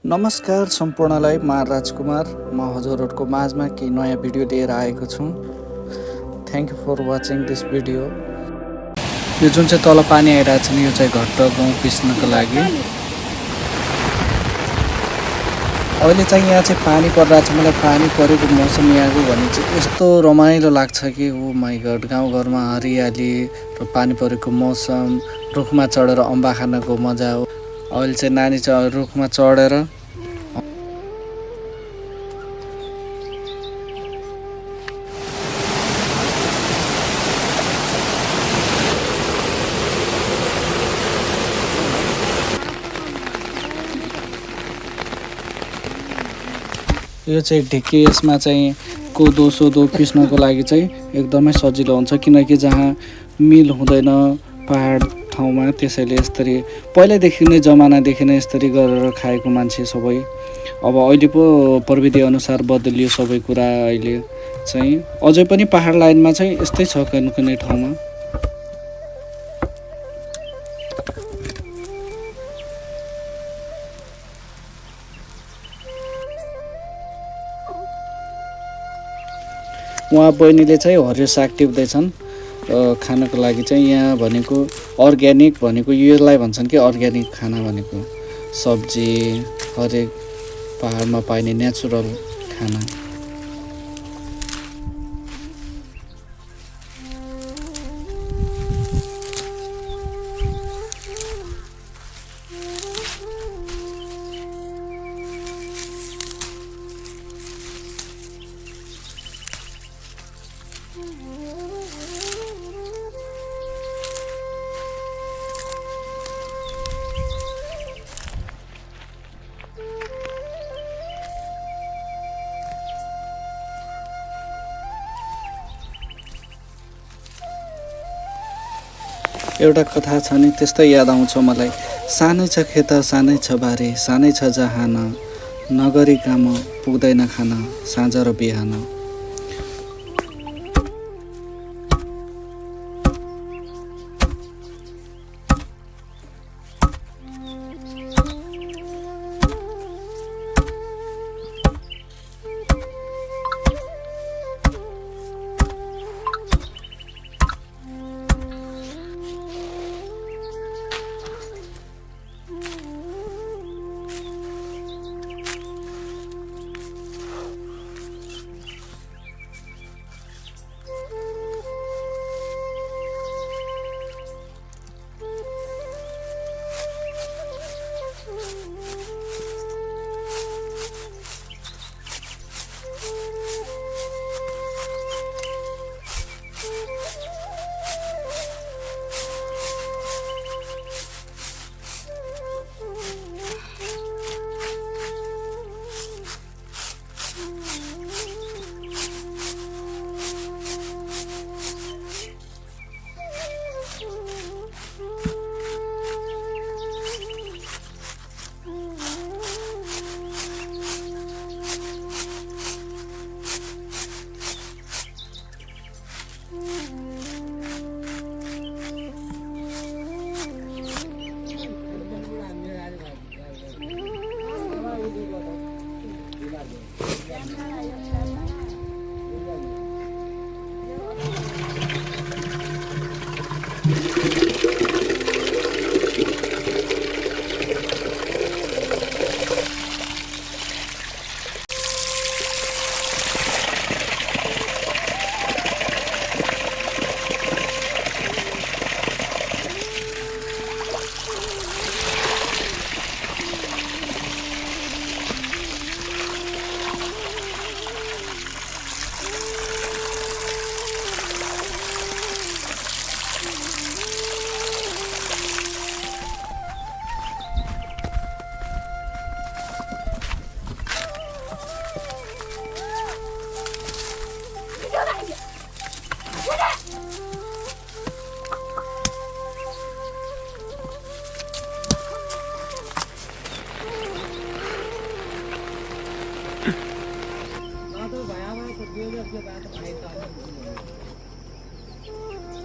नमस्कार सम्पूर्णलाई म राजकुमार म हजुरहरूको माझमा केही नयाँ भिडियो लिएर आएको छु। Thank you for watching this video. यो जुन चाहिँ तल पानी आइरहेको छ नि यो चाहिँ घट्ट गहुँ पिस्नको लागि। अहिले चाहिँ यहाँ चाहिँ पानी परिरहेको छ। मलाई पानी परेको मौसम यहाँको भने चाहिँ यस्तो रमाइलो लाग्छ कि ओ माई गड। गाउँघरमा हरियाली र पानी परेको मौसम, रुखमा चढेर अम्बा खानको मजा हो। अहिले चाहिँ नानी चाहिँ रुखमा चढेर यो चाहिँ ढिकी। यसमा चाहिँ कोदो सोदो पिस्नको लागि चाहिँ एकदमै सजिलो हुन्छ, किनकि जहाँ मिल हुँदैन पहाड ठाउँमा, त्यसैले यसरी पहिल्यैदेखि नै जमानादेखि नै यसरी गरेर खाएको मान्छे सबै। अब अहिले पो प्रविधि अनुसार बदलियो सबै कुरा। अहिले चाहिँ अझै पनि पहाड लाइनमा चाहिँ यस्तै छ कुनै ठाउँमा। उहाँ बहिनीले चाहिँ हरियो साग टिप्दैछन् खानको लागि चाहिँ। यहाँ भनेको अर्ग्यानिक भनेको यसलाई भन्छन् कि अर्ग्यानिक खाना भनेको सब्जी, हरेक पहाडमा पाइने नेचुरल खाना। एउटा कथा छ नि त्यस्तै याद आउँछ मलाई। सानै छ खेत सानै छ बारी, सानै छ जहान, नगरी काम पुग्दैन खान साँझ र बिहान।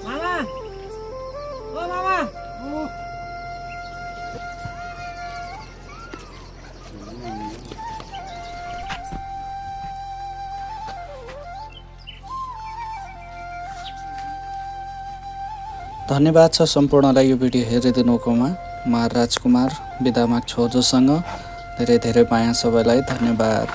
मामा ओ मामा धन्यवाद छ सम्पूर्णलाई यो भिडियो हेरिदिनुकोमा। म राजकुमार बिदा माग्छु हजुरसँग। धेरै धेरै माया सबैलाई धन्यवाद।